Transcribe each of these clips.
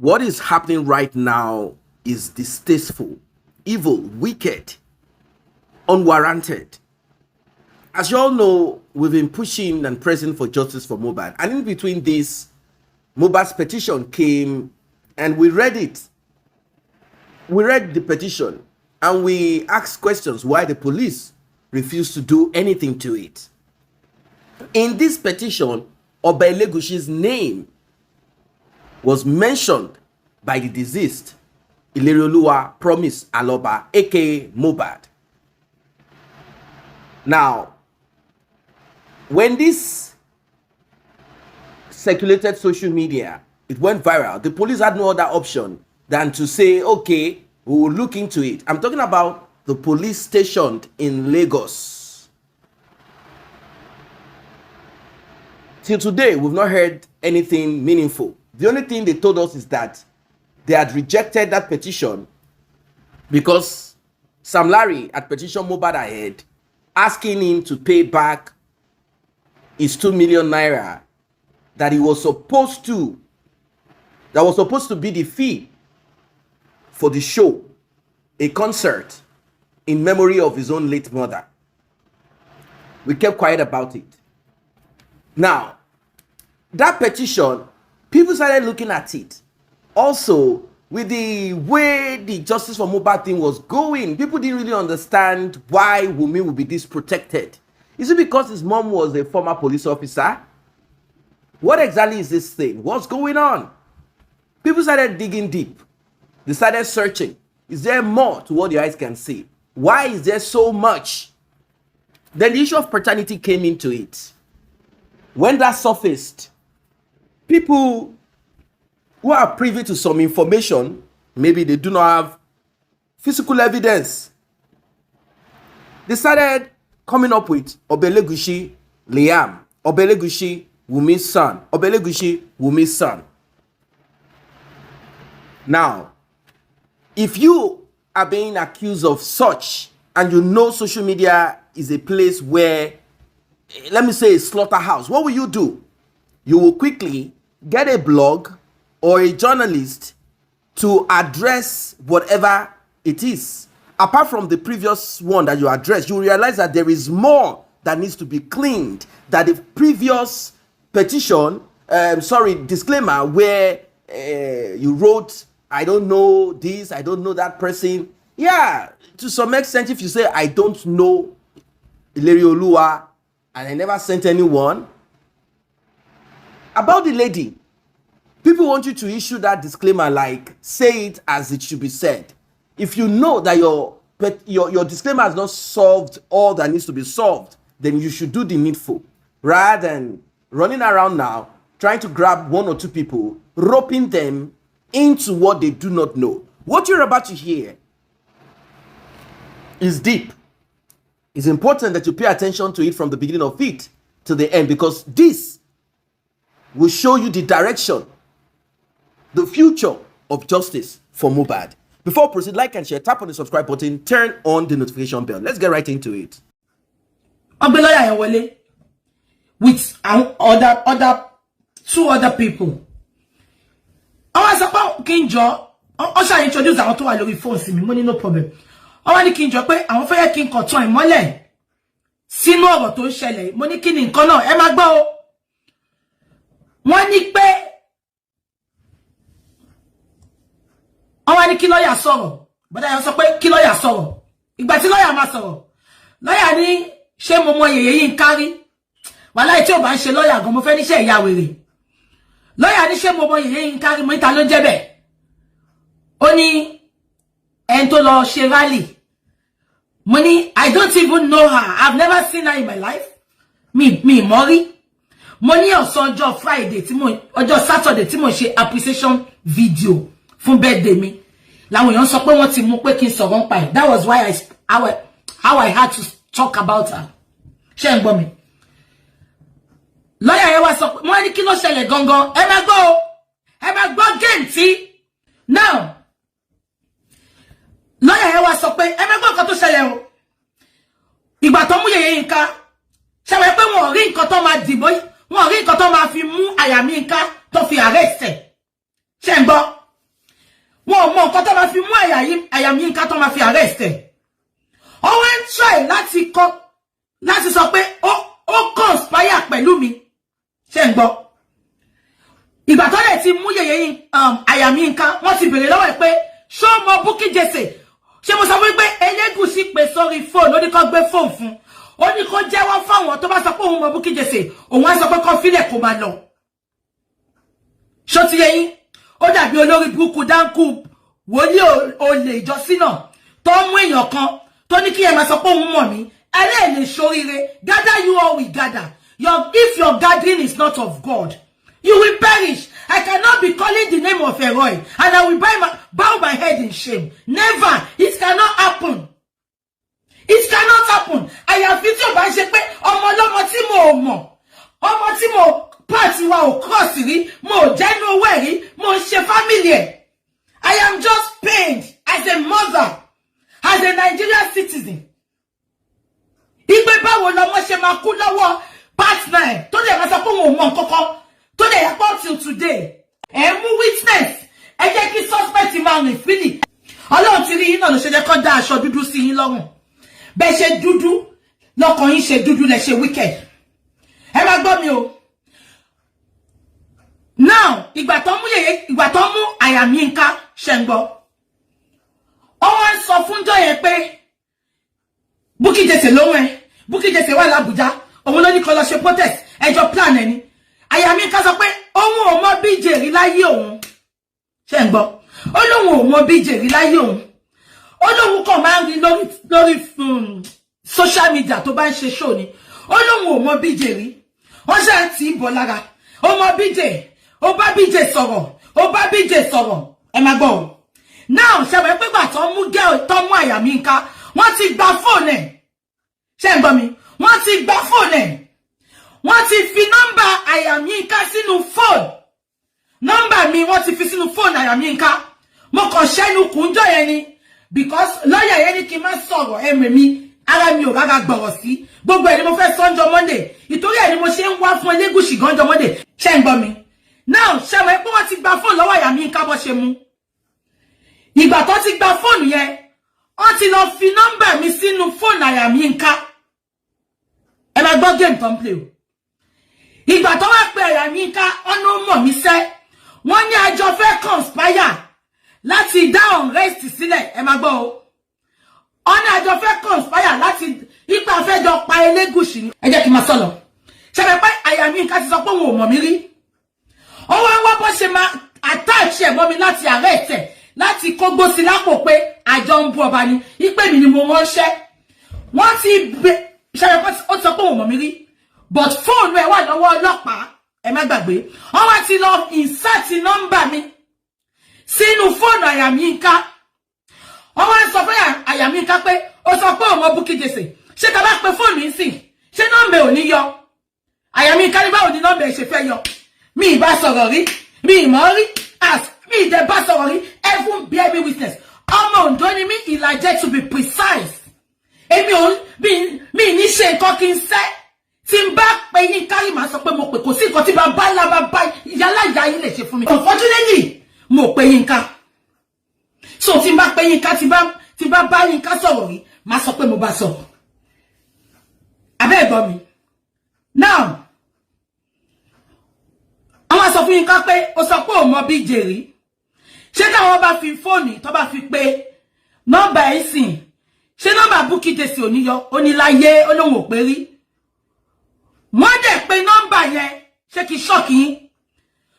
What is happening right now is distasteful, evil, wicked, unwarranted. As you all know, we've been pushing and pressing for justice for Mohbad. And in between this, Mohbad's petition came and we read it. We read the petition and we asked questions why the police refused to do anything to it. In this petition, Elegusi's name was mentioned by the deceased Ilerioluwa Promise Aloba, aka Mohbad. Now, when this circulated social media, it went viral. The police had no other option than to say, okay, we will look into it. I'm talking about the police stationed in Lagos. Till today, we've not heard anything meaningful. The only thing they told us is that they had rejected that petition because Sam Larry had petitioned Mohbad ahead, asking him to pay back his 2 million naira that was supposed to be the fee for the show, a concert in memory of his own late mother. We kept quiet about it. Now, that petition, people started looking at it. Also, with the way the justice for Mohbad thing was going, people didn't really understand why Wunmi would be this protected. Is it because his mom was a former police officer? What exactly is this thing? What's going on? People started digging deep. They started searching. Is there more to what your eyes can see? Why is there so much? Then the issue of paternity came into it. When that surfaced, people who are privy to some information, maybe they do not have physical evidence, they started coming up with Elegusi Liam, Elegusi Wunmi's son, Elegusi Wunmi's son. Now, if you are being accused of such, and you know social media is a place where, let me say, a slaughterhouse, what will you do? You will quickly get a blog or a journalist to address whatever it is. Apart from the previous one that you addressed, you realize that there is more that needs to be cleaned. That the previous petition, disclaimer, where you wrote, I don't know this, I don't know that person. Yeah, to some extent, if you say, I don't know Ilerioluwa, and I never sent anyone. About the lady, people want you to issue that disclaimer, like, say it as it should be said. If you know that your disclaimer has not solved all that needs to be solved, then you should do the needful, rather than running around now, trying to grab one or two people, roping them into what they do not know. What you're about to hear is deep. It's important that you pay attention to it from the beginning of it to the end, because this will show you the direction, the future of justice for Mohbad. Before I proceed, like and share, tap on the subscribe button, turn on the notification bell. Let's get right into it. With two other people. I was about Kinjo. I shall introduce our two alloy force me, money no problem. I want Kinjo pé àwọn fẹ́ kí n ko tún ìmọ́lẹ̀ sínú ọ̀rọ̀ tó ń ṣẹlẹ̀. Mo ní kíni nǹkan náà ẹ má gbọ́ o. Wọ́n ní pé àwọn ní kí lọ́yà sọ̀rọ̀. Bọ́dá yẹn sọ pé kí lọ́yà sọ̀rọ̀. Ìgbà tí lọ́yà máa sọ̀rọ̀. Lọ́yà ní ṣé mo mọ yèyé yín kárí. Wàláhì tí ó bá ń ṣe lọ́yà gan mo fẹ́ níṣẹ́ ìyá wèrè. Lọ́yà ní ṣé mo mọ yèyé yín kárí mo níta ló jẹ́ bẹ́ẹ̀. Ó ní ẹni tó lọ ṣe rally. Mo ní I don't even know her. I've never seen her in my life. Mi mọ̀ rí. Mo ní ọ̀sán ọjọ́ Friday ọjọ́ Saturday tí mo ṣe appreciation video fún birthday mi. Làwọn èèyàn sọ pé wọ́n ti mú pé kí n sọ̀rọ̀ nípa ẹ̀. That was why how I had to talk about her. Ṣé ń gbọ́ mi? Lọ́yà yẹn wá sọ pé wọ́n ní kí ló ṣẹlẹ̀ gangan. Ẹ má gbọ́ o. Ẹ má gbọ́ géǹtì. Now, lọ́yà yẹn wá sọ pé ẹ má gbọ́ nǹkan tó ṣẹlẹ̀ o. Ìgbà tó mú yèyé Yínká, ṣé wẹ́ pé wọ́n rí nǹkan tó máa dìbò, wọ́n rí nǹkan tó máa fi mú àyà mi Yínká tó fi arrest ẹ̀. Ṣé ń gbọ́? Wọ́n mọ nǹkan tó máa fi mú àyàmí Yínká tó máa fi arrest ẹ̀. Ó wá ń try láti sọ pé ó conspire pẹ̀lú mi. Ṣé ń gbọ́? Ìgbà tó lè ti mú yèyé àyàmí Yínká, wọ́n ti bèrè lọ́wọ́ ẹ̀ pé ṣó mọ Bukyjese. Ṣé mo sọ wípé Elegusi pè sórí fóònù, ó ní kó gbé fóònù fún. Ó ní kó jẹ́wọ́ fáwọn tó bá sọ pé òun mọ Bukyjese, òun á sọ pé kó filẹ̀ kó máa lọ. Ṣó ti yé yín? Ó dàbí olórí burúkú dáńkù wòlíì olè ìjọsìn náà tó mú èèyàn kan tó ní kí ẹ máa sọ pé òun mọ̀ mí. Ẹlẹ́ lè ṣoríire. Gather you all we gather. If your gathering is not of God, you will perish. I cannot be calling the name of a Roy and I will bow my head in shame. Never. It cannot happen. It cannot happen. I have tí ó bá ṣe pé ọmọ lọ́mọ tí mo mọ̀, ọmọ tí mo party wa ò cross rí, mo jẹ́ no way rí, mo ṣe family ẹ̀. I am just pained as a mother, as a Nigerian citizen. Igbe báwo lọmọ ṣe máa kú lọ́wọ́ partner ẹ̀ tó lè máa sọ pé òun ò mọ̀ nǹkankan tó lè yàpọ̀ till today. Ẹ mú witness, ẹ jẹ́ kí suspect máa rìn freely. Ọlọ́run ti rí yín náà ló ṣe jẹ́ kó dá aṣọ dúdú sí yín lọ́rùn. Bẹ́ẹ̀ ṣe dúdú, lọ́kàn yín ṣe dúdú lẹ ṣe wicked. Ẹ máa gbọ́ mi o. Now, ìgbà tó mú àyàmí Yínká ṣe ń gbọ́. Ó wá ń sọ fún jọ́ yẹn pé Bukyjese lóhun ẹ̀. Bukyjese wà l'Abuja. Òun ló ní kó lọ ṣe protest. Ẹjọ́ plan ẹni. Àyàmí Yínká sọ pé òun ò mọ BJ rí láyé òun. Ṣé ń gbọ́? Ó lóun ò mọ BJ rí láyé òun. Ó lóun kàn máa ń rí lórí social media tó bá ń ṣe show ni. Ó lóun ò mọ BJ rí. Wọ́n ṣe ti bọ̀ lára. Ó mọ BJ. Ó bá BJ sọ̀rọ̀. Ó bá BJ sọ̀rọ̀. Ẹ máa gbọ́ o. Now, ṣé wẹ́ pé gbà tó mú girl tó mú àyàmí Yínká, wọ́n ti gba fóònù ẹ̀. Ṣé ń gbọ́ mi? Wọ́n ti gba fóònù ẹ̀. Wọ́n ti fi nọ́mbà àyàmí Yínká sínú fóònù. Nọ́mbà mi wọ́n ti fi sínú fóònù àyàmí Yínká. Mo kàn ṣẹ́nu kùnjọ́ yẹn ni because lọ́yà yẹn ní kí n má sọ̀rọ̀ ẹ̀mẹ̀ mi, ara mi ò rárá gbọ̀rọ̀ sí. Gbogbo ẹ̀ ni mo fẹ́ sọ́njọ́ Monday. Ìtorí ẹ̀ ni mo ṣe ń wá fún Elegusi gánjọ́ Monday. Ṣé ń gbọ́ mi? Now, ṣé wẹ́ pé wọ́n ti gba fóònù lọ́wọ́ àyàmí Yínká bó ṣe mú. Ìgbà tó ti gba fóònù yẹn, wọ́n ti lọ fi nọ́mbà mi sínú fóònù àyàmí Yínká. Ẹ máa gbọ́ game tó ń play o. Ìgbà tó wá pé àyàmí Yínká, ọ̀nà mọ̀ mí sẹ́. Wọ́n ní àjọ fẹ́ conspire láti dá unrest sílẹ̀. Ẹ máa gbọ́ o. Ọ̀nà àjọ fẹ́ conspire láti ipa fẹ́ jọ pa Elegusi ni. Ẹ jẹ́ kí n máa sọ̀rọ̀. Ṣé ẹ pé àyàmí Yínká ti sọ pé òun ò mọ̀ mí rí? Ó wá bó ṣe máa attach ẹ̀ mọ́ mi láti arrest ẹ̀. Láti kógbó sí lápò pé àjọ ń bú ọba ni, ipé mi ni mo ránṣẹ́. Wọ́n ti ṣẹlẹ̀ pé ó sọ pé òun mọ̀ mí rí. But fóònù ẹ̀ wà lọ́wọ́ ọlọ́pàá. Ẹ má gbàgbé. Wọ́n wá ti lọ insert nọ́mbà mi sínú fóònù àyàmí Yínká. Wọ́n wá ń sọ fún àyàmí Yínká pé ó sọ pé òun mọ Bukyjese. Ṣé ká bá pe fóònù yìí sìn? Ṣé nọ́mbà ò ní yọ? Àyàmí Yínká ní báwo ni nọ́mbà ẹ̀ ṣe fẹ́ yọ? Mi ì bá sọ̀rọ̀ rí. Mi ì mọ̀ rí. Me the bá sọ̀rọ̀ rí. Everyone bear me witness. Ọmọ Ondo ni mi Ìlàjẹ to be precise. Èmi ò mi ní ṣe nǹkan kí n sẹ́. Tí n bá pe Yínká rí màá sọ pé mo pè kò sí nǹkan tí bàbá ńlá bàbá ìyálà ìyá yín lè ṣe fún mi. Unfortunately, mo pe Yínká. So tí n bá pe Yínká tí bá bá Yínká sọ̀rọ̀ rí, màá sọ pé mo bá sọ̀rọ̀. Abẹ́ ẹ̀gbọ́n mi. Now, àwọn sọ fún Yínká pé ó sọ pé ó mọ BJ rí. Ṣé táwọn bá fi fóònù tó bá fi pé nọ́mbà ẹ̀ sìn? Ṣé nọ́mbà Bukyjese ò ní yọ? Ó ní láyé Ọlọ́run ò pé rí. Wọ́n dẹ̀ pé nọ́mbà yẹn, ṣé kí ṣọ́ọ̀kì yín?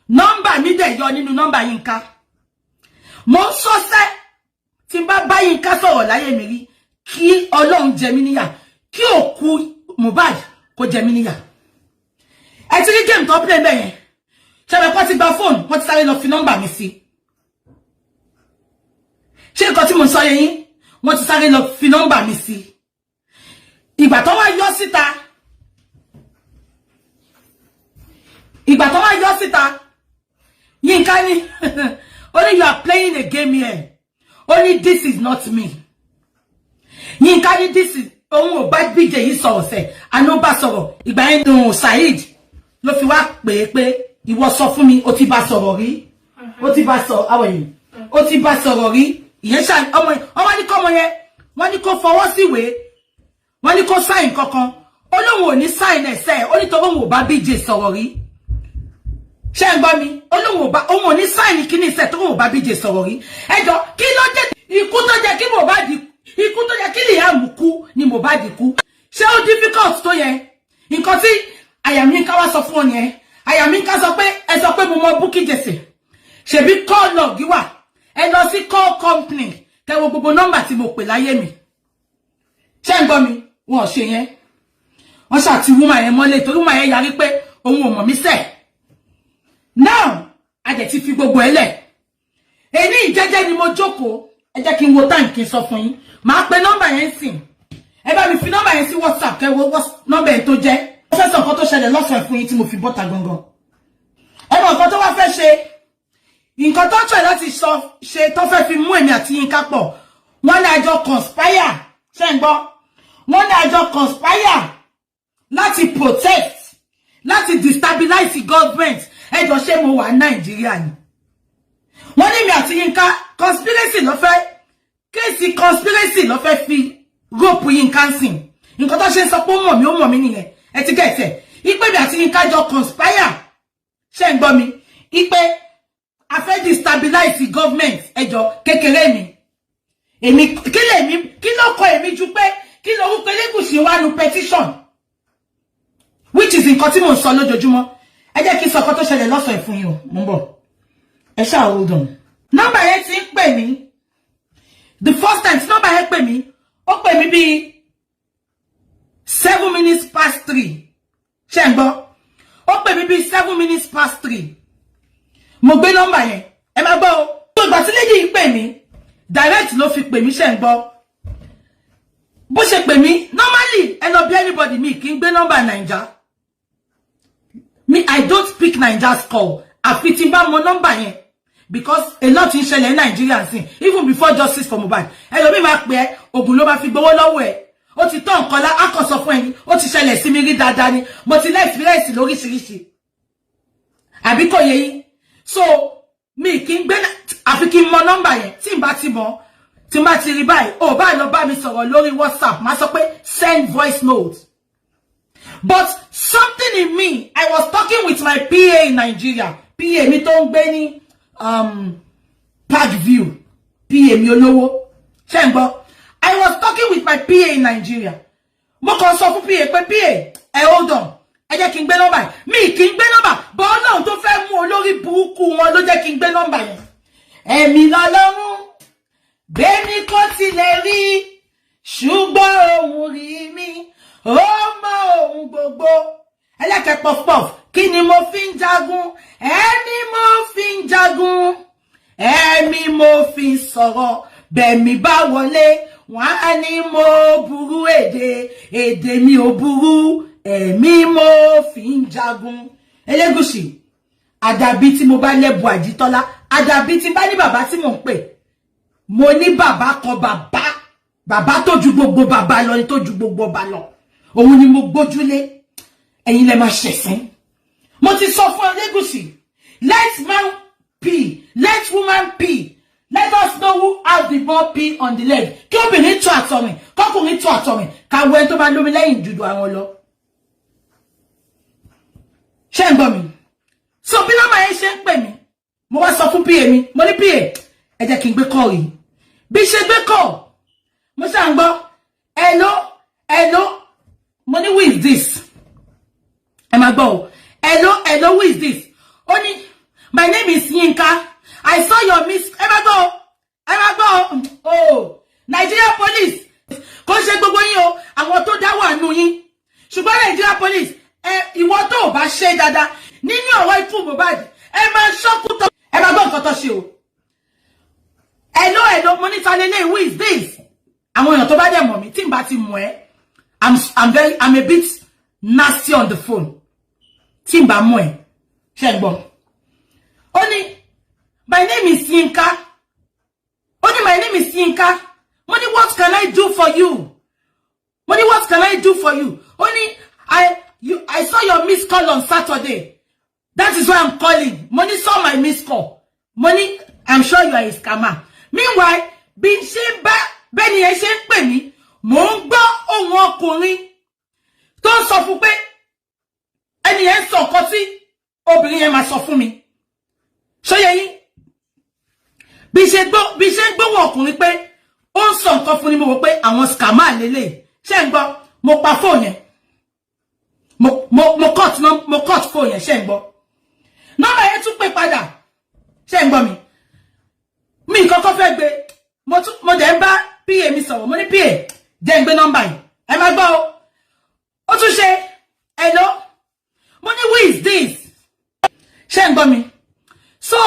Nọ́mbà mi dẹ̀ yọ nínú nọ́mbà Yínká. Mo ń sọ́sẹ́ tí n bá Yínká sọ̀rọ̀ láyé mi rí kí Ọlọ́run jẹ mí níyà, kí òkú Mohbad kó jẹ mí níyà. Ẹ ti rí game tó play bẹ́ẹ̀ yẹn. Ṣé wọ́n ti gba fóònù, wọ́n ti sáré lọ fi nọ́mbà mi sí. Ṣé nǹkan tí mo sọ yẹn? Wọ́n ti sáré lọ fi nọ́mbà mi sí. Ìgbà tó wá yọ síta. Yínká ní, only you are playing a game here. Only this is not me. Yínká ní this is, òun ò bá BJ yìí sọ̀rọ̀ sẹ̀, àná bá sọ̀rọ̀. Ìgbà yẹn dùn Saheed ló fi wá pé ìwọ sọ fún mi, ó ti bá sọ̀rọ̀ rí. Ó ti bá sọ, how are you? ó ti bá sọ̀rọ̀ rí ìyẹn ṣá ọmọ ní kọ́mọ yẹn wọ́n ní kó fọwọ́ síwèé wọ́n ní kó sign kankan ó lóun ò ní sign ẹ̀sẹ̀ ó ní torí òun ò bá BJ sọ̀rọ̀ rí ṣé ń gbọ́ mi ó lóun ò ní sign kíní ìṣẹ̀ torí òun ò bá BJ sọ̀rọ̀ rí ẹjọ́ kí ló jẹ́ ikú tó jẹ́ kí Mohbad ikú tó jẹ́ kí Liam kú ni Mohbad kú ṣé ó difficult tó yẹ nǹkan tí Ayaminka wá sọ fún ọ yẹn Ayaminka sọ pé ẹ sọ pé mo mọ Bukyjese ṣebí call log wà ẹ lọ sí call company kẹwo gbogbo nọ́mbà tí mo pè láyé mi ṣé ń gbọ́ mi wọ́n ṣe yẹn wọ́n ṣàti woman yẹn mọ́lẹ̀ torí woman yẹn yarí pé òun ò mọ̀ mí ṣe now a dẹ̀ ti fi gbogbo ẹ̀ lẹ̀ èní ìjẹ́jẹ́ ni mo jókòó ẹ jẹ́ kí n wo time kí n sọ fún yín màá pe nọ́mbà yẹn sìn ẹ bá mi fi nọ́mbà yẹn sí WhatsApp kẹwo nọ́mbà yẹn tó jẹ́ mo fẹ́ sọ nǹkan tó ṣẹlẹ̀ lọ́sàn fún yín tí mo fi bọ́ta gangan ẹ mọ̀ nǹkan tó wá fẹ́ ṣe nǹkan tó try láti ṣe tó fẹ́ fi mú èmi àti Yínká pọ̀ wọ́n ní àjọ conspire ṣé ń gbọ́ wọ́n ní àjọ conspire láti protect láti destabilize government ẹjọ́ ṣé mo wà Nàìjíríà ni wọ́n ní mi àti Yínká conspiracy ló fẹ́ kéèsì conspiracy ló fẹ́ fi rope Yínká sìn nǹkan tó ṣe sọ pé ó mọ̀ mí nìyẹn ẹ ti gẹ̀ẹ́sẹ̀ ipe mi àti Yínká jọ conspire ṣé ń gbọ́ mi ipe a fẹ́ destabilize government ẹjọ́ kékeré mi èmi kí ló kọ èmi ju pé kí lorúkọ Elegusi wá nu petition which is nǹkan tí mò ń sọ lójoojúmọ́ ẹ jẹ́ kí n sọ nǹkan tó ṣẹlẹ̀ lọ́sàn fún yín o mo ń bọ̀ ẹ ṣáà hold on nọ́mbà yẹn ti ń pè mí the first time tí nọ́mbà yẹn pè mí ó pè mí bíi 7 minutes past 3 ṣé ń gbọ́ ó pè mí bíi 7 minutes past 3 mo gbé nọ́mbà yẹn ẹ má gbọ́ o tó ìgbà tí lady yìí pè mí direct ló fi pè mí ṣé ń gbọ́ bó ṣe pè mí normally ẹ lọ bí anybody mi kì í gbé nọ́mbà Naija me I don't pick Naija's call àfi tí bá mọ nọ́mbà yẹn because a lot ń ṣẹlẹ̀ ní Nigeria sin even before justice for Mohbad ẹlòmíì máa pè ẹ́ ogun ló máa fi gbowó lọ́wọ́ ẹ̀ ó ti tọ́ nǹkan lá akọ̀sọ fún ẹni ó ti ṣẹlẹ̀ sí mi rí dáadáa ni mo ti lẹ́ experience lóríṣiríṣi àbí kò yé yín so mi kì í gbé àfi kí n mọ nọ́mbà yẹn tí n bá ti mọ̀ tí n bá ti rí báyìí ó bá lọ bá mi sọ̀rọ̀ lórí WhatsApp máa sọ pé send voice note but something in me I was talking with my PA in Nigeria PA mi tó ń gbé ní Parkview PA mi olówó ṣé ń gbọ́ I was talking with my PA in Nigeria mo kàn sọ fún PA pé PA hold on ẹ jẹ́ kí n gbé nọ́mbà yẹn mi kì í gbé nọ́mbà bọ́ Ọlọ́run tó fẹ́ mú olórí burúkú wọn ló jẹ́ kí n gbé nọ́mbà yẹn ẹ̀mí lọ́lọ́run bẹ́ẹ̀ni kò tilẹ̀ rí ṣùgbọ́n òun rí mi ó mọ òun gbogbo ẹlẹ́kẹ̀ pọ̀fpọ̀f kí ni mo fi ń jagun ẹ̀mí mo fi ń jagun ẹ̀mí mo fi ń sọ̀rọ̀ bẹ̀mí bá wọlé wọ́n á ní mo burú èdè mi ò burú ẹ̀mí mo fi ń jagun Elegusi àdàbí tí mo bá lẹ́bù Àjítọ́lá àdàbí tí bá ní bàbá tí mò ń pè mo ní bàbá kan bàbá tó ju gbogbo bàbá lọ ni tó ju gbogbo ọba lọ òun ni mo gbójúlé ẹ̀yin lẹ máa ṣẹ̀sìn mo ti sọ fún Elegusi let man pee let woman pee let us know who has the more pee on the leg kí obìnrin tó àtọ̀rìn kọkùnrin tó àtọ̀rìn káwọ ẹni tó bá lómi lẹ́yìn jùdù àwọn lọ ṣé ń gbọ́ mi so bí nọ́mbà yẹn ṣe ń pè mí mo wá sọ fún PA mi mo ní PA ẹ jẹ́ kí n gbé call yìí bí ṣe gbé call mo ṣá ń gbọ́ hello mo ní who is this ẹ máa gbọ́ o hello who is this ó ní my name is Yinka I saw your miss ẹ máa gbọ́ o Nigeria police kò ṣe gbogbo yín o àwọn tó dá wà nù yín ṣùgbọ́n Nigeria police ìwọ tó bá ṣe dáadáa nínú ọ̀rọ̀ ikú Mohbad ẹ máa ṣọ́kú tó ẹ máa gbọ́ nǹkan tó ṣe o hello mo ní ta lélẹ̀ who is this àwọn èèyàn tó bá dẹ̀ mọ̀ mí tí n bá ti mọ̀ ẹ́ I'm a bit nasty on the phone tí n bá mọ̀ ẹ́ ṣe ń gbọ́ ó ní my name is Yinka ó ní my name is Yinka mo ní what can I do for you mo ní what can I do for you ó ní I saw your missed call on Saturday that is why I'm calling mo ní saw my missed call mo ní I'm sure you are a scammer. Meanwhile, bí ṣe bá bẹ́ni ẹ ṣe ń pè mí, mò ń gbọ́ ohùn ọkùnrin tó ń sọ fún pé ẹni yẹn sọ nǹkan tí obìnrin yẹn máa sọ fún mi. Ṣó yé yín? Bí ṣe ń gbóhùn ọkùnrin pé ó ń sọ nǹkan fún ni mo wò pé àwọn scammer lélẹ̀. Ṣé ń gbọ́? Mo pa fóònù yẹn. Mo cut fóònù yẹn, ṣé ń gbọ́? Nọ́mbà yẹn tún pè padà. Ṣé ń gbọ́ mi? Mi kọ́kọ́ fẹ́ gbé. Mo dẹ̀ ń bá PA mi sọ̀rọ̀. Mo ní PA, jẹ́ ń gbé nọ́mbà yìí. Ẹ má gbọ́ o. Ó tún ṣe, hello? Mo ní who is this? Ṣé ń gbọ́ mi? So,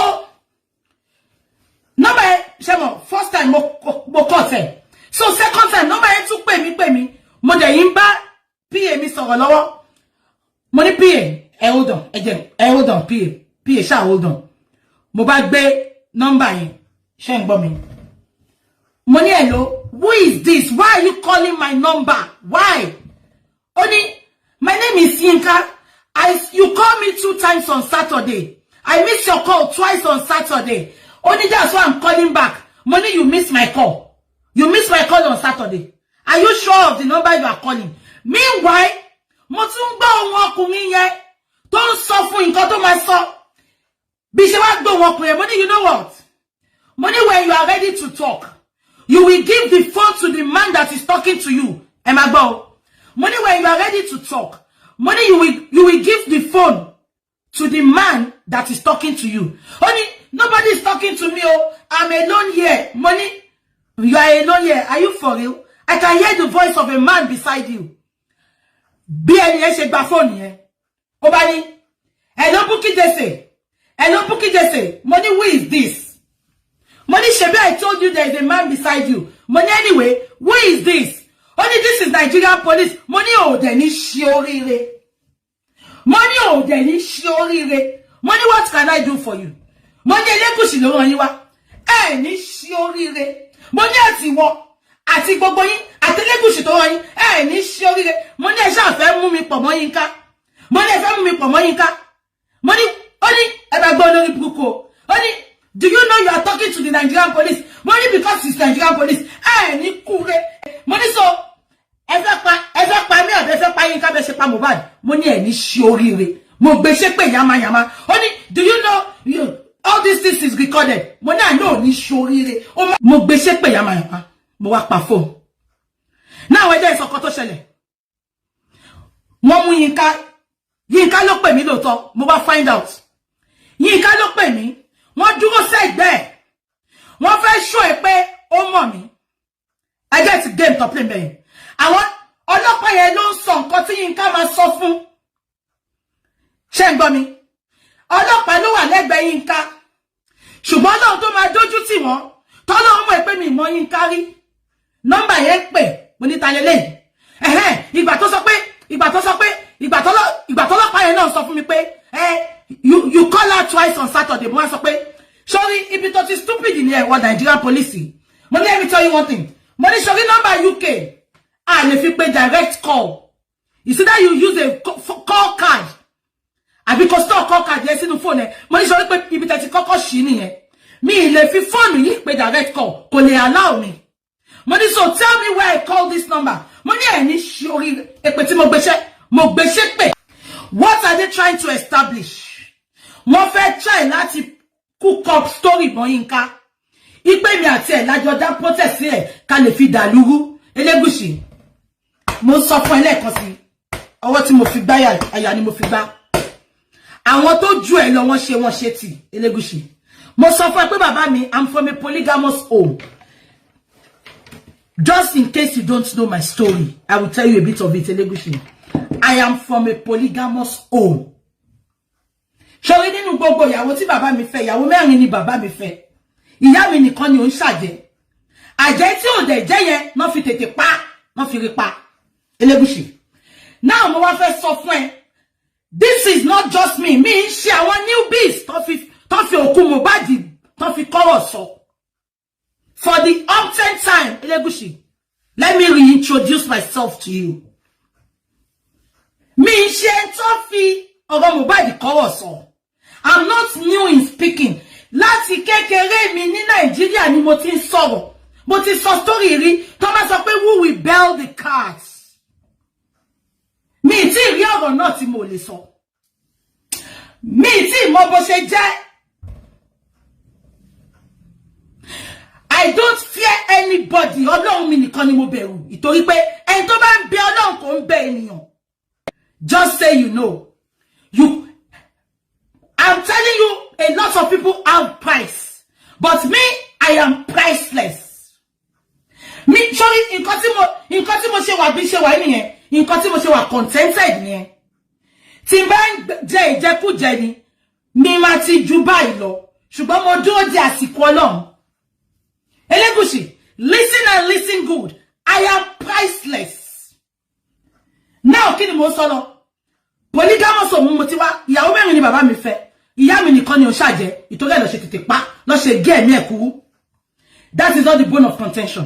nọ́mbà yẹn, ṣé mo, first time mo cut ẹ̀. So second time, nọ́mbà yẹn tún pè mí. Mo dẹ̀ yín bá PA mi sọ̀rọ̀ lọ́wọ́. Mo ní PA, hold on, hold on, PA, ṣá hold on. Mo bá gbé nọ́mbà yẹn, ṣé ń gbọ́ mi? Mo ní hello, who is this? Why are you calling my number? Why? Oni, my name is Yinka. You called me 2 times on Saturday. I missed your call twice on Saturday. Only that's why I'm calling back. Money, you missed my call. You missed my call on Saturday. Are you sure of the number you are calling? Meanwhile, mo tún gbọ́ ohùn ọkùnrin yẹn tó ń sọ fún nǹkan tó máa sọ. Bí ṣe wá gbọ́ ohùn ọkùnrin yẹn, money, you know what? Money, when you are ready to talk, you will give the phone to the man that is talking to you. Am I go? Money, when you are ready to talk, money, you will give the phone to the man that is talking to you. Honey, nobody is talking to me. Oh, I'm alone here. Money, you are alone here. Are you for real? I can hear the voice of a man beside you. Bí ẹni ẹ ṣe gba phone yẹn. Ó bá ní, hello Bukyjese. Hello Bukyjese. Money, who is this? Money, Shebi, I told you there is a man beside you. Money, anyway, who is this? Only this is Nigerian police. Money, oh, deni shiorire. Money, oh, deni shiorire. Money, what can I do for you? Money, Elegusi lo ran yin wa. Ni shiorire. Money, àti gbogbo yín, àti Elegusi tó ran yin. Ni shiorire. Money, ẹ ṣá fẹ́ mú mi pọ̀ mọ́ Yinka. Money, ẹ fẹ́ mú mi pọ̀ mọ́ Yinka. Money, only, ẹ bá gbọ́ lórí burúkú. Only, do you know you are talking to the Nigerian police? Money, because it's Nigerian police. Ni kure. Money, so, ẹ fẹ́ pa mí àbí ẹ fẹ́ pa Yinka bẹ́ ṣe pa Mohbad. Money, ní ṣe oríire. Mo gbé ṣe pé yama. Only, do you know all this is recorded? Money, I know ní ṣe oríire. Mo gbé ṣe pé yama. Mo wá pa phone. Now, ẹ jẹ́ sọ nǹkan tó ṣẹlẹ̀. Wọ́n mú Yinka ló pè mí lóòótọ́. Mo bá find out. Yinka ló pè mí. Wọ́n dúró sẹ́gbẹ̀ẹ́. Wọ́n fẹ́ show ẹ pé ó mọ̀ mí. I get game to play me. Àwọn ọlọ́pàá yẹn ló ń sọ nǹkan tí Yinka máa sọ fún. Ṣé ń gbọ́ mi? Ọlọ́pàá ló wà lẹ́gbẹ̀ẹ́ Yinka. Ṣùgbọ́n Ọlọ́run tó máa dójú tì wọ́n. Tọ́lọ́run mọ̀ pé mi mọ̀ Yinka rí. Nọ́mbà yẹn pè, mo ní ta lélẹ́yìn. Ìgbà tọ́lọ́pàá yẹn náà sọ fún mi pé, you call her twice on Saturday. Mo wá sọ pé, sorry, ibi tó ti stupid in here, what Nigerian police. Money, let me tell you one thing. Money, sorry, number UK. And if you pay direct call, you see that you use a call card. And because store call card, yes, in the phone. Money, sorry, pay ibi tó ti kọ́kọ́ ṣí nìyẹn. Me, if you phone me, pay direct call. Kò lè allow me. Money, so tell me where I call this number. Money, I need sorry. Epeti mo gbèsè pé. What are they trying to establish? Wọ́n fẹ́ try láti cook up story bon Yinka. Ipe mi àti ẹ̀ lájọ dá protest ẹ̀ ká lè fi dàlúrú. Elegusi. Mo sọ fún ẹ lẹ́ẹ̀kan sí. Ọwọ́ tí mo fi gbá àyà ni mo fi gbá. Àwọn tó ju ẹ lọ wọ́n ṣe tì. Elegusi. Mo sọ fún ẹ pé bàbá mi, I'm from a polygamous home. Just in case you don't know my story, I will tell you a bit of it, Elegusi. I am from a polygamous home. Ṣorí nínú gbogbo ìyàwó tí bàbá mi fẹ́, ìyàwó mẹ́rin ni bàbá mi fẹ́. Ìyá mi nìkan ni ó ń ṣàjẹ́. Àjẹ́ tí ò dẹ̀ jẹ́ yẹn, wọ́n fi tètè pa, wọ́n fi rí pa. Elegusi. Now mo wá fẹ́ sọ fún ẹ. This is not just me. Mi ń ṣe àwọn newbies tó fi òkú Mohbad tó fi kọ́rọ̀ sọ. For the umpteenth time, Elegusi, let me reintroduce myself to you. Mi ń ṣe tó fi ọ̀rọ̀ Mohbad kọ́rọ̀ sọ. I'm not new in speaking. láti kékeré mi ní Nàìjíríà ni mo ti ń sọ̀rọ̀. Mo ti sọ story rí tó bá sọ pé who will bail the cats. Mi tí rí ọ̀rọ̀ náà tí mo lè sọ. Mi tí mo bó ṣe jẹ́. I don't fear anybody. Ọlọ́run mi nìkan ni mo bẹ̀rù. Ìtorí pé ẹni tó bá ń bẹ Ọlọ́run kò ń bẹ ènìyàn. Just say you know. I'm telling you, a lot of people have price. But me, I am priceless. Me, sorry, nǹkan tí mo ṣe wà bí ṣe wà nìyẹn. Nǹkan tí mo ṣe wà contented nìyẹn. Tí n bá ń jẹ ìjẹkújẹ ni, mi máa ti ju báyìí lọ. Ṣùgbọ́n mo dúró de àsìkò Ọlọ́run. Elegusi, listen and listen good. I am priceless. Now, kí ni mo sọ lọ? Polygamous ọmọ mo ti wá, ìyàwó mẹ́rin ni bàbá mi fẹ́. Ìyá mi nìkan ni ó ṣàjẹ́, ìtorí ẹ̀ lọ ṣe tètè pa, lọ ṣe gé ẹ̀mí ẹ̀ kúrú. That is not the bone of contention.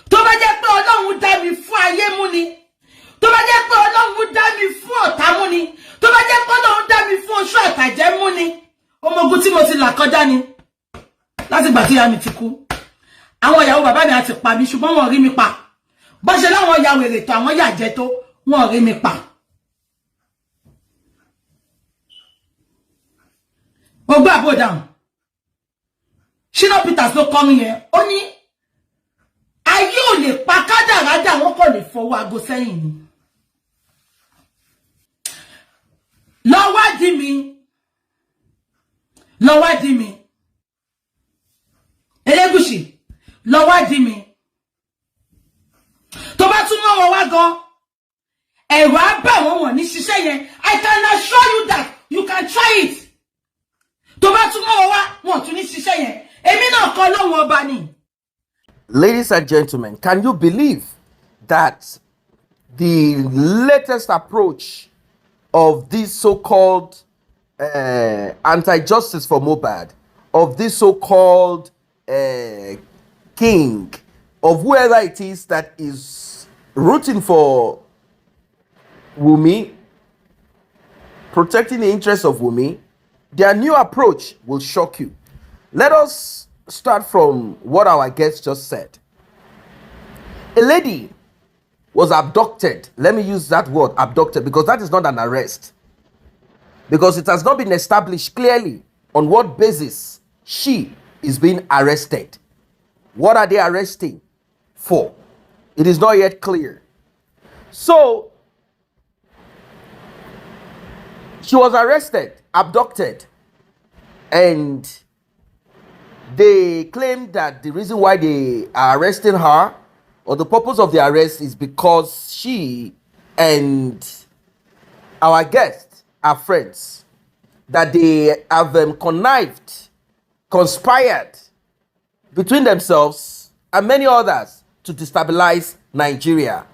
Tó bá jẹ́ pé Ọlọ́run dá mi fún ayé mú ni. Tó bá jẹ́ pé Ọlọ́run dá mi fún ọ̀tá mú ni. Tó bá jẹ́ pé Ọlọ́run dá mi fún oṣù àtàjẹ́ mú ni. Ọmọ ogun tí mo ti là kọjá ni. Láti ìgbà tí ìyá mi ti kú. Àwọn ìyàwó bàbá mi àti pa mi ṣùgbọ́n wọn rí mi pa. Bó ṣe láwọn ya wèrè tó àwọn yà jẹ tó wọn rí mi pa. Ó gbà bó down. Shina Peters ló kọ́ mi yẹn. Ó ní ayé ò lè pa kádàrádà wọn kò lè fọwọ́ aago sẹ́yìn ni. Lọ wádìí mi. Lọ wádìí mi. Elegusi, lọ wádìí mi. Tó bá tún mọ́ wọn wá gan, ẹ̀rọ á bà wọ́n ní ṣiṣẹ́ yẹn. I can assure you that you can try it. Tó bá tún mọ́ wọn wá, wọn tún ní ṣiṣẹ́ yẹn. Èmi náà kọ́ lọ́wọ́ ọba ni. Ladies and gentlemen, can you believe that the latest approach of this so-called anti-justice for Mohbad, of this so-called king, of whoever it is that is rooting for Wunmi, protecting the interests of Wunmi, their new approach will shock you. Let us start from what our guest just said. A lady was abducted. Let me use that word, abducted, because that is not an arrest. Because it has not been established clearly on what basis she is being arrested. What are they arresting for? It is not yet clear. So, she was arrested, abducted, and they claim that the reason why they are arresting her, or the purpose of the arrest, is because she and our guest are friends, that they have connived, conspired between themselves and many others to destabilize Nigeria.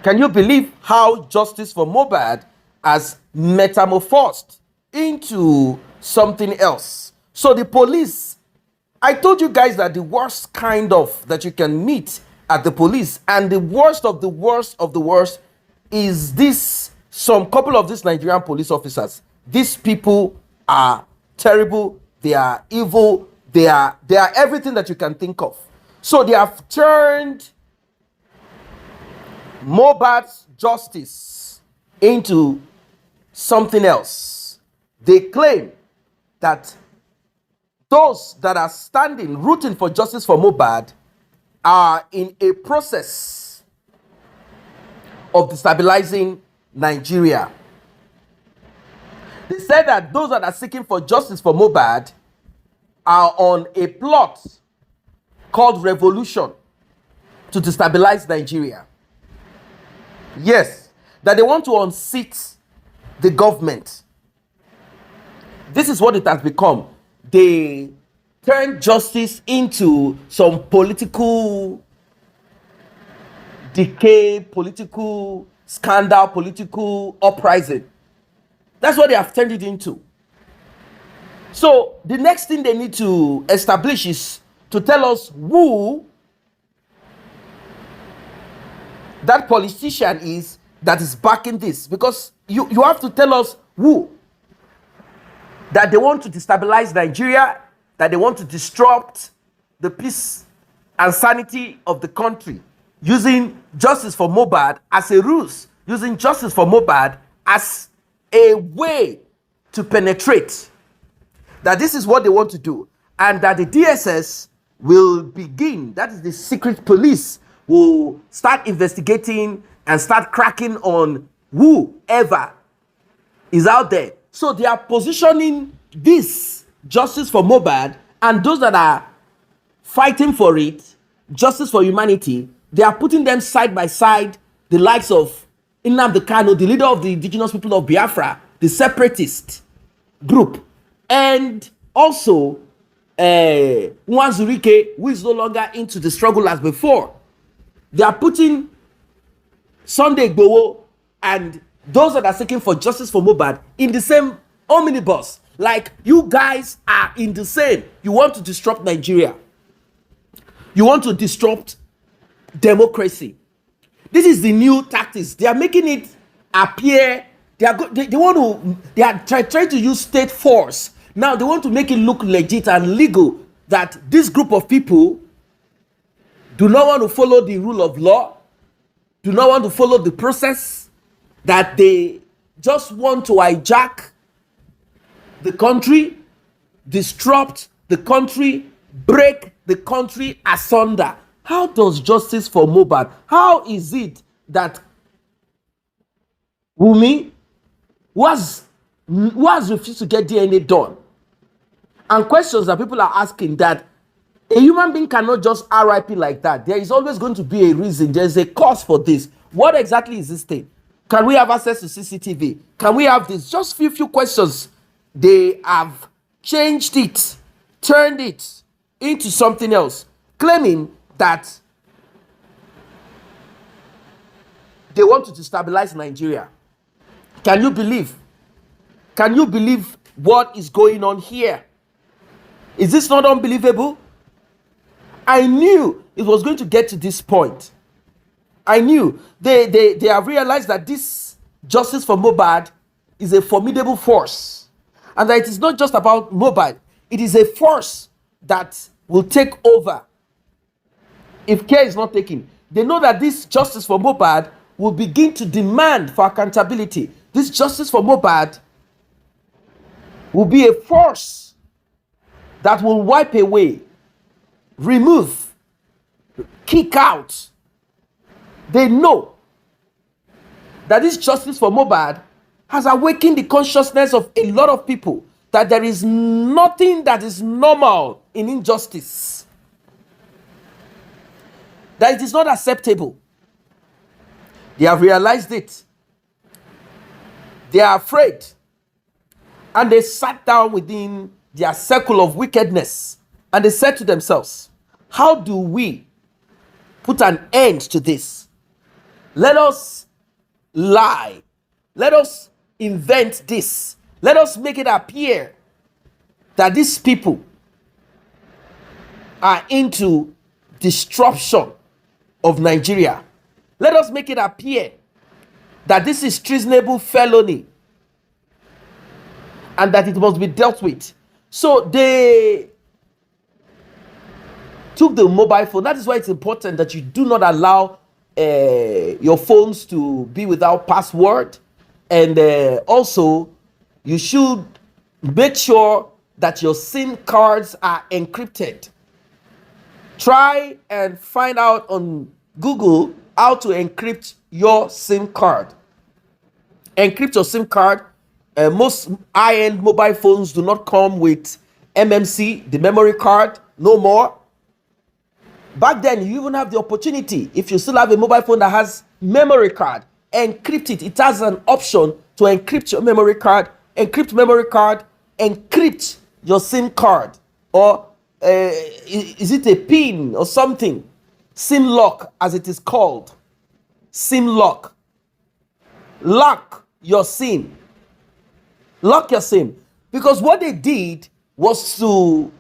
Can you believe how justice for Mohbad has metamorphosed into something else? So the police, I told you guys that the worst kind of that you can meet at the police, and the worst of the worst of the worst, is this, some couple of these Nigerian police officers. These people are terrible, they are evil, they are everything that you can think of. So they have turned Mohbad's justice into something else. They claim that those that are standing, rooting for justice for Mohbad, are in a process of destabilizing Nigeria. They said that those that are seeking for justice for Mohbad are on a plot called revolution to destabilize Nigeria. Yes, that they want to unseat the government. This is what it has become. They turn justice into some political decay, political scandal, political uprising. That's what they have turned it into. So the next thing they need to establish is to tell us who that politician is that is backing this. Because you have to tell us who. that they want to destabilize Nigeria, that they want to disrupt the peace and sanity of the country, using justice for Mohbad as a ruse, using justice for Mohbad as a way to penetrate. That this is what they want to do, and that the DSS will begin, that is the secret police, will start investigating and start cracking on whoever is out there. So they are positioning this justice for Mohbad and those that are fighting for it, justice for humanity, they are putting them side by side, the likes of Nnamdi Kanu, the leader of the indigenous people of Biafra, the separatist group, and also Nwanzurike, who is no longer into the struggle as before. They are putting Sunday Igboho and those that are seeking for justice for Mohbad in the same omnibus. Like, you guys are in the same. You want to disrupt Nigeria. You want to disrupt democracy. This is the new tactics. They are making it appear. They are trying to use state force. Now they want to make it look legit and legal that this group of people do not want to follow the rule of law, do not want to follow the process, that they just want to hijack the country, disrupt the country, break the country asunder. How does justice for Mohbad, how is it that Wunmi, who has refused to get DNA done, and questions that people are asking, that a human being cannot just RIP like that. There is always going to be a reason. There is a cause for this. What exactly is this thing? Can we have access to CCTV? Can we have this? Just few questions. They have changed it, turned it into something else, claiming that they want to destabilize Nigeria. Can you believe? Can you believe what is going on here? Is this not unbelievable? I knew it was going to get to this point. I knew they have realized that this justice for Mohbad is a formidable force, and that it is not just about Mohbad. It is a force that will take over if care is not taken. They know that this justice for Mohbad will begin to demand for accountability. This justice for Mohbad will be a force that will wipe away, remove, kick out. They know that this justice for Mohbad has awakened the consciousness of a lot of people that there is nothing that is normal in injustice, that it is not acceptable. They have realized it. They are afraid, and they sat down within their circle of wickedness, and they said to themselves, how do we put an end to this? Let us lie. Let us invent this. Let us make it appear that these people are into disruption of Nigeria. Let us make it appear that this is treasonable felony and that it must be dealt with. So they took the mobile phone. That is why it's important that you do not allow your phones to be without password. And also, you should make sure that your SIM cards are encrypted. Try and find out on Google how to encrypt your SIM card. Encrypt your SIM card. Most high-end mobile phones do not come with MMC, the memory card, no more. Back then, you even have the opportunity, if you still have a mobile phone that has memory card, encrypt it. It has an option to encrypt your memory card, encrypt your SIM card, or is it a PIN or something? SIM lock, as it is called. SIM lock. Lock your SIM. Lock your SIM. Because what they did was to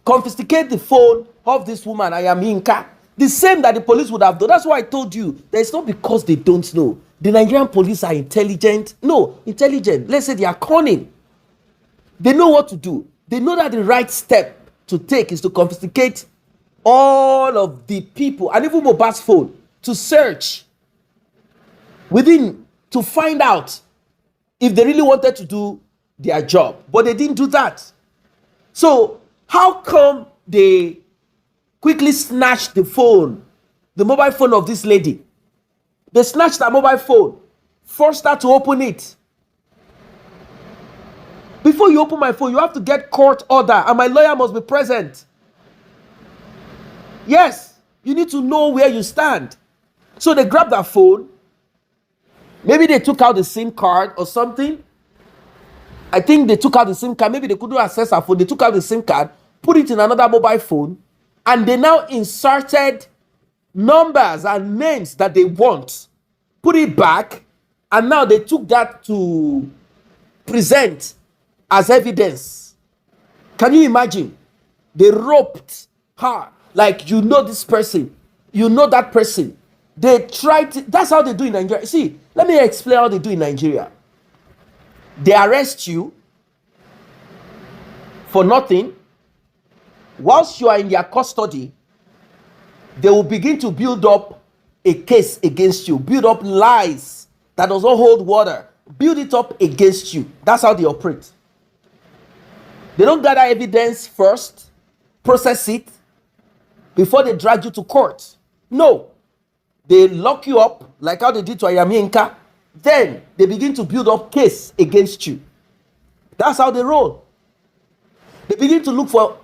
confiscate the phone of this woman, Ayaminka. The same that the police would have done. That's why I told you, that it's not because they don't know. The Nigerian police are intelligent. No, intelligent. Let's say they are cunning. They know what to do. They know that the right step to take is to confiscate all of the people and even Mohbad's phone to search within to find out if they really wanted to do their job. But they didn't do that. So how come they quickly snatched the phone, the mobile phone of this lady? They snatched her mobile phone, forced her to open it. Before you open my phone, you have to get court order, and my lawyer must be present. Yes, you need to know where you stand. So they grabbed her phone. Maybe they took out the SIM card or something. I think they took out the SIM card. Maybe they couldn't access her phone. They took out the SIM card, put it in another mobile phone, and they now inserted numbers and names that they want, put it back, and now they took that to present as evidence. Can you imagine? They roped her, like, you know this person, you know that person. They tried to, that's how they do in Nigeria. See, let me explain how they do in Nigeria. They arrest you for nothing. Whilst you are in their custody, they will begin to build up a case against you, build up lies that does not hold water, build it up against you. That's how they operate. They don't gather evidence first, process it, before they drag you to court. No. They lock you up, like how they did to Ayaminka. Then they begin to build up case against you. That's how they roll. They begin to look for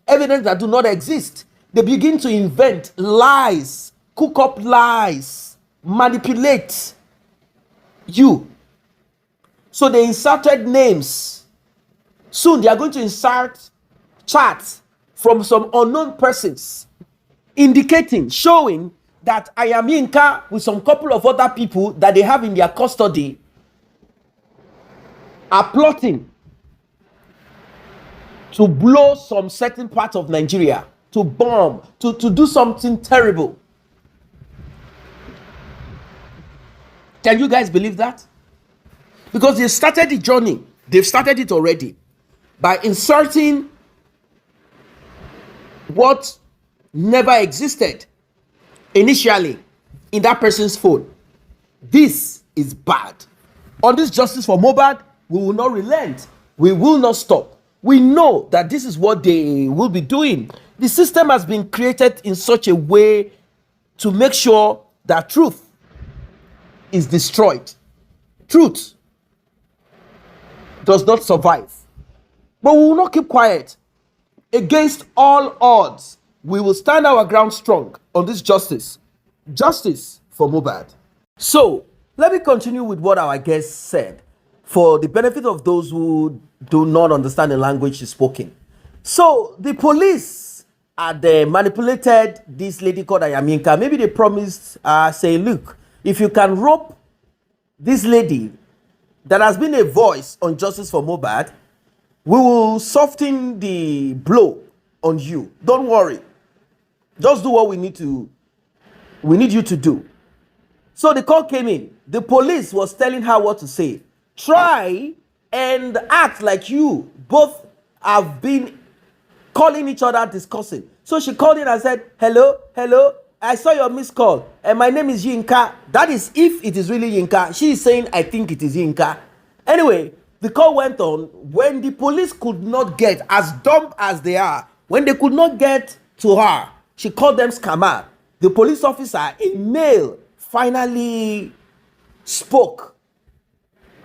evidence that do not exist. They begin to invent lies, cook up lies, manipulate you. So they inserted names. Soon they are going to insert chats from some unknown persons, indicating, showing that Ayaminka with some couple of other people that they have in their custody are plotting to blow some certain part of Nigeria, to bomb, to do something terrible. Can you guys believe that? Because they started the journey. They've started it already by inserting what never existed initially in that person's phone. This is bad. On this justice for Mohbad, we will not relent. We will not stop. We know that this is what they will be doing. The system has been created in such a way to make sure that truth is destroyed. Truth does not survive. But we will not keep quiet. Against all odds, we will stand our ground strong on this justice. Justice for Mohbad. So, let me continue with what our guest said for the benefit of those who do not understand the language she's spoken. So, the police had manipulated this lady called Ayaminka. Maybe they promised, say, look, if you can rope this lady that has been a voice on justice for Mohbad, we will soften the blow on you. Don't worry. Just do what we need you to do. So the call came in. The police was telling her what to say. Try and act like you both have been calling each other, discussing. So she called in and said, hello, I saw your missed call, and my name is Yinka. That is if it is really Yinka. She is saying, I think it is Yinka. Anyway, the call went on. When the police could not get, as dumb as they are, when they could not get to her, she called them scammer. The police officer in male finally spoke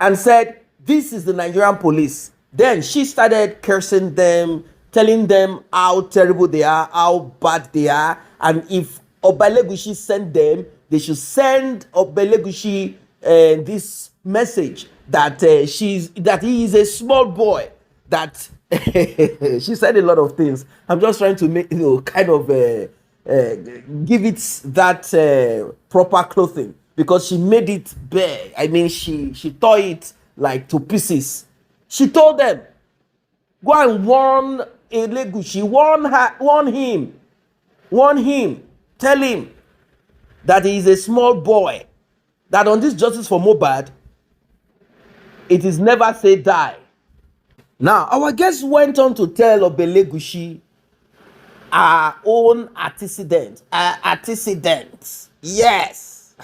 and said, this is the Nigerian police. Then she started cursing them, telling them how terrible they are, how bad they are, and if Elegusi sent them, they should send Elegusi this message that he is a small boy. That she said a lot of things. I'm just trying to make kind of give it that proper clothing, because she made it bare. I mean, she tore it like to pieces. She told them, go and warn Elegusi, warn him, tell him that he is a small boy, that on this justice for Mohbad, it is never say die. Now, our guest went on to tell of Elegusi our own antecedents. Yes.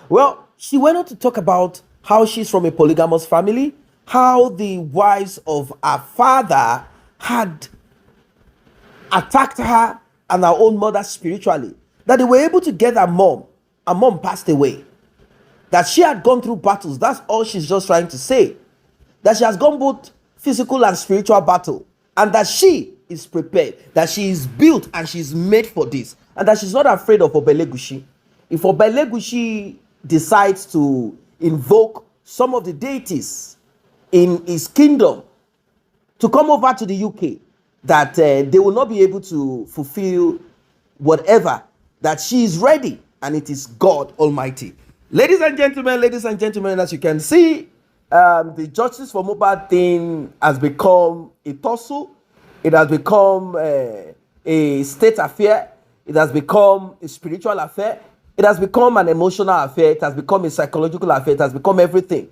Well, she went on to talk about how she's from a polygamous family, how the wives of her father had attacked her and her own mother spiritually, that they were able to get her mom. Her mom passed away. That she had gone through battles. That's all she's just trying to say. That she has gone both physical and spiritual battle. And that she is prepared. That she is built and she's made for this. And that she's not afraid of Elegusi. If Elegusi decides to invoke some of the deities in his kingdom to come over to the UK, that they will not be able to fulfill whatever, that she is ready, and it is God Almighty. Ladies and gentlemen, as you can see, the justice for Mohbad thing has become a tussle. It has become a state affair. It has become a spiritual affair. It has become an emotional affair. It has become a psychological affair. It has become everything.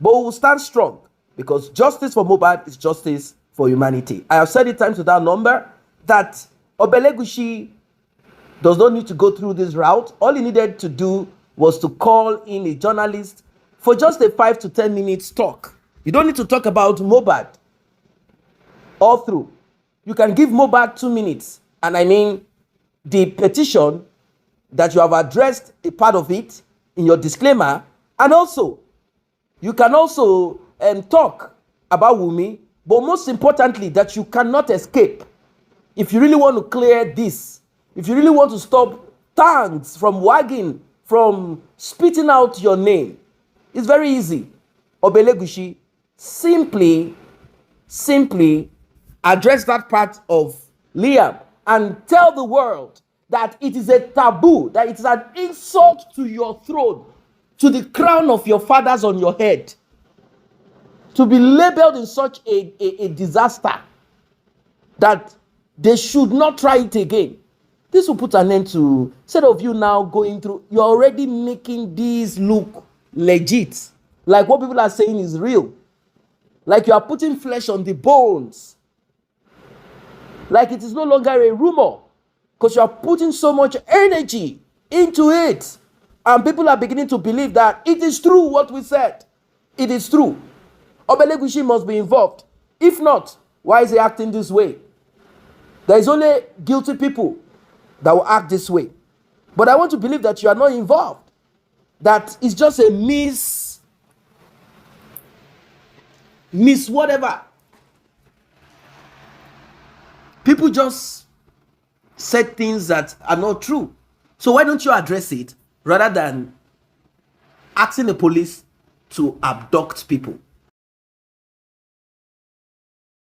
But we will stand strong, because justice for Mohbad is justice for humanity. I have said it times without number that Elegusi does not need to go through this route. All he needed to do was to call in a journalist for just a 5 to 10 minutes talk. You don't need to talk about Mohbad all through. You can give Mohbad 2 minutes. And I mean, the petition that you have addressed a part of it in your disclaimer. And also, you can also talk about Wunmi, but most importantly, that you cannot escape. If you really want to clear this, if you really want to stop tongues from wagging, from spitting out your name, it's very easy. Elegusi, simply address that part of Liam and tell the world that it is a taboo, that it is an insult to your throne, to the crown of your fathers on your head, to be labeled in such a disaster, that they should not try it again. This will put an end to, instead of you now going through, you're already making these look legit. Like what people are saying is real. Like you are putting flesh on the bones. Like it is no longer a rumor. Because you are putting so much energy into it. And people are beginning to believe that it is true what we said. It is true. Elegusi must be involved. If not, why is he acting this way? There is only guilty people that will act this way. But I want to believe that you are not involved. That it's just a miss whatever. People just said things that are not true. So why don't you address it rather than asking the police to abduct people?